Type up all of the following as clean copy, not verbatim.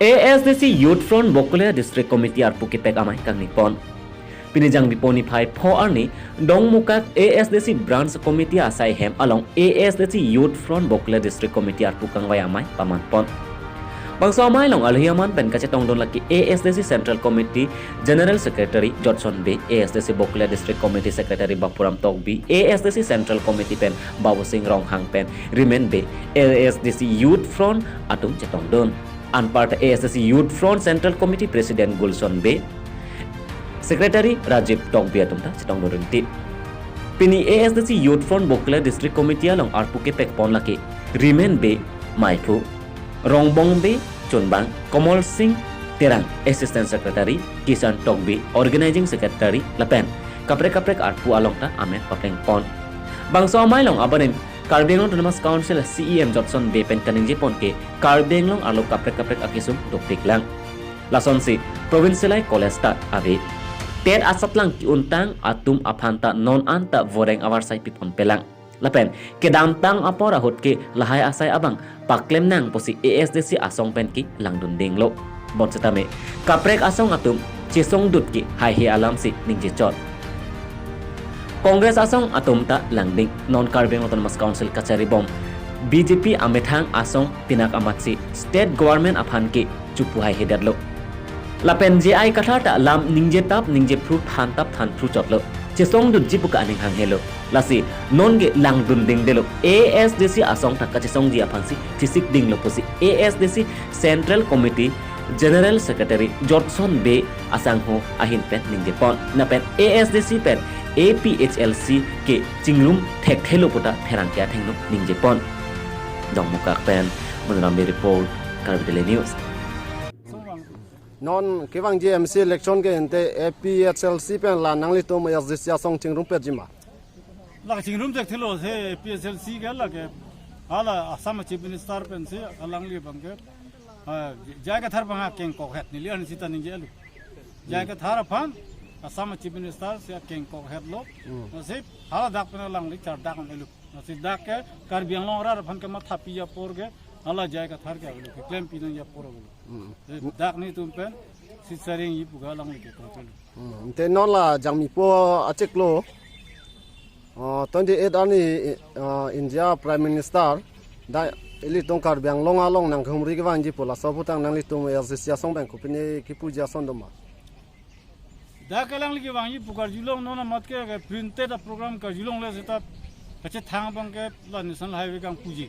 ASDC Youth Front Bakalia District Committee arpu kipek amai kang nipon. Pinijang biponi phai pho arni Dongmukak ASDC Branch Committee asai hem along ASDC Youth Front Bakalia District Committee arpu kang wai amai paman pon. Bangsa amai long alhiaman pen kacetong don laki ASDC Central Committee General Secretary Johnson B, ASDC Bakalia District Committee Secretary Bapuram Tok B, ASDC Central Committee pen Bawo Sing Rong Hang pen Remain B, ASDC Youth Front atung cetong don. Anpart ASDC Youth Front Central Committee President Gulson B, Secretary Rajiv Tok B atumta cetong don ti. Pini ASDC Youth Front Bakalia District Committee along arpuke pek pon laki Remain B, Maifu, Rongbong B, Chunbang, Komal Singh Terang, Assistant Secretary, Kisan Tok B, Organizing Secretary Lapen, kaprek arpu along ta amen papleng pon. Bangsa amai long abanin Karbenglong Autonomous Council CEM Johnson B pen kaning jepon ke Karbenglong alok kaprek akisum dopik lang. Lason si Provincialai Kolesta ave. Ter asap lang ki untang atum aphanta non anta voreng awar sai pipon pelang. Lapen ke damtang apora hot ke lahai asai abang paklem nang posi ASDC asong pen ki lang dunding lo. Bon setame kaprek asong atum cisong dut ki hai he alam si ning jechot. Congress asong atom ta langding non Karbenglong Autonomous Council kachari bom BJP amethang asong pinak amatsi state government aphan ke chupuhai hedadlo lapen JI kathata lam ningje tap ningje fruit than tap than fruit chotlo chesong dut jipuka aning hang helo lasi non ge lang dun ding delo ASDC asong ta kachesong ji aphansi tisik ding lo posi ASDC Central Committee General Secretary Johnson B asang ho ahin pen ningje pon na pen ASDC pen APHLC ke cingrum thek thelo puta pherang kya thengno ningje pon Dongmukak pen Munrambe report Karbidele News non kewang GMC election ke ente APHLC pen la nangli to ma ASDC song cingrum pe jima la cingrum thek thelo se APHLC ke la ke ala asam chief minister pen se alangli bangke jaga thar banga keng ko het ni lian sita ningje lu jaga thar phan Asam Chief Minister siya King Kok Headlock, nasib hala dak pena lang lik char dak elu, nasib dak ke Karbenglong rar phan ke matha piya porge hala jai ka thar ke elu ke claim pinang ya por elu, dak ni tumpen si sering i puga lang lik ke elu. Te non la jangmi po acek lo, 28 ani India Prime Minister da ili tong Karbenglong along nang khumri ke wang ji pola sabutang nang li tum ASDC song bang ko pini ki puja son doma. दा कलांग लिखी वांगी पुकार जुलोंग नोना मत के printed programme का जुलोंग ले सेता कच्चे थांग बंग के ला नेशनल हाईवे का पूजी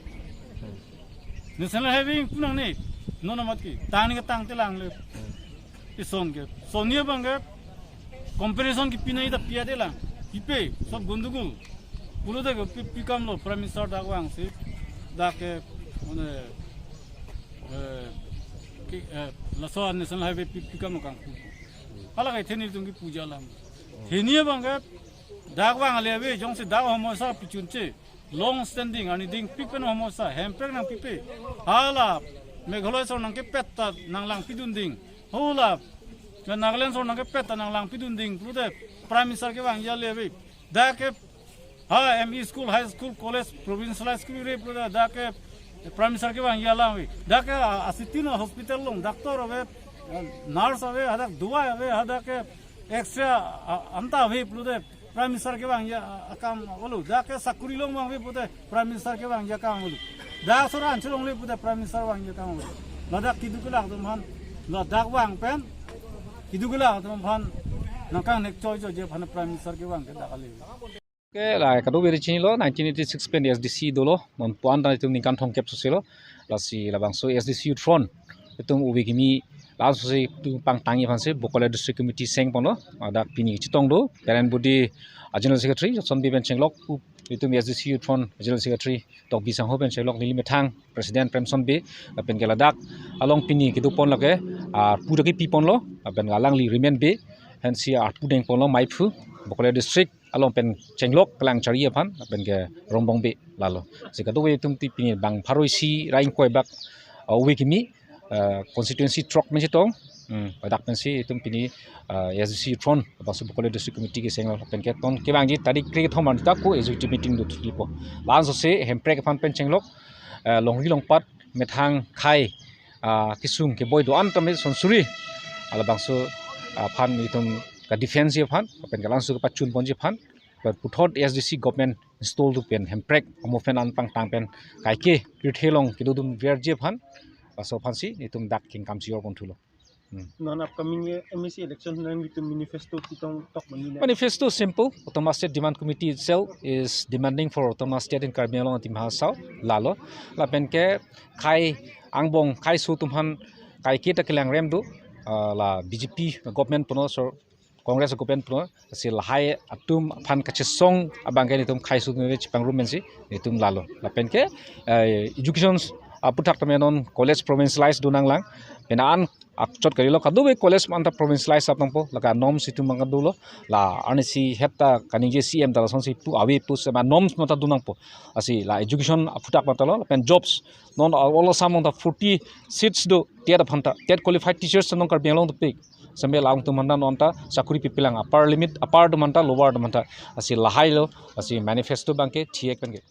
नेशनल हाईवे पुनंग ने नोना मत की तांग के तांग ते लांग ले इस के सोनिया बंग के कंपैरिजन की पिनाई दा पिया दे लांग इपे सब गुंदुगु पुरो दे पिकम लो प्राइम मिनिस्टर दा वांग से दा के ओने कि लसो नेशनल हाईवे पिकम का Kalau kayak ini tunggu puja lam, ini bangga dakwang alih jong se dakwah homosa picunce long standing ani ding pipen homosa hempeng nang pipe, hala Meghalaya so nang ke peta nang lang pidunding, hola Nagaland so nang ke peta nang lang pidunding, pude Prime Minister ke bang alih dah ke ME school, high school, college, provincial school re pude dah ke Prime Minister ke bang alam dah ke asitina hospital long doktor ave nurse ave ada dua ave ada ke extra anta ave pude Prime Minister ke bang ya akam olu da ke sakuri long bang ave pude Prime Minister ke bang ya kam olu da sura anchulong le pude Prime Minister bang ya kam olu lada kidukula tumhan la dak bang pen kidukula tumhan nakang nek choi je phan Prime Minister ke bang ke dakali ke la kadu beri chini lo 1986 pen ASDC dolo non puan da tum ningkan thongkep soselo la si la bang so ASDC Youth Front tum ubi kimi langsung si tu pang tangi fansi Bakalia District Committee seng pono ada pini citong do parent body General Secretary Johnson B ben chenglok itu ASDC Youth Front General Secretary Tok Bisang Ho ben chenglok nili methang President Premson B ben geladak along pini kitu pon lake puda ki pipon lo ben galang li remain B han si pudeng pon lo maipu Bakalia District along pen chenglok kelang cari aphan ben ke rombong B lalo sikatu we tum ti pini bang pharoisi raing koi bak we kimi constituency trok menjitong dak pensi itu pini ASDC Front basu Bakalia District Committee ke sengol penket ton ke bangji tadi kri thoman ta ko executive meeting do lipo lan so se hempre ke fan pen chenglok longri longpat methang khai kisung ke boy do an tamit sonsuri ala bangso fan itum ka defense ye fan pen galang su pachun bonji fan but puthot ASDC government install tu pen hemprek amofen an pang tang pen kai ke rithelong kidudum verje fan so fansi itum dak king kam sior kontulo non upcoming MEC election nang itu manifesto kitong tok manila. Manifesto simple. Autonomous State Demand Committee itself is demanding for autonomous state in Karbi Anglong Timha South lalo la penke khai angbong khai su tumhan kai kita kelang remdu la BJP government puno so Congress government puno si lahai atum phan kachesong abangkai nitum khai su ne chipang rumensi nitum lalo la penke education puthak tamenon college provincialized dunanglang penan akchot karilo kaduwe college manta provincialized apangpo laka norms itu mangadulo la arnisi hepta kanije CM dala sonsi pu awi pu sama norms mata dunangpo asi la education puthak matalo pen jobs non all samong the 40 seats do tiada phanta tet qualified teachers non kar belong to pick sambe lang tu manda nonta sakuri pipilang upper limit upper do manta lower do manta asi lahai lo asi manifesto bangke thiek bangke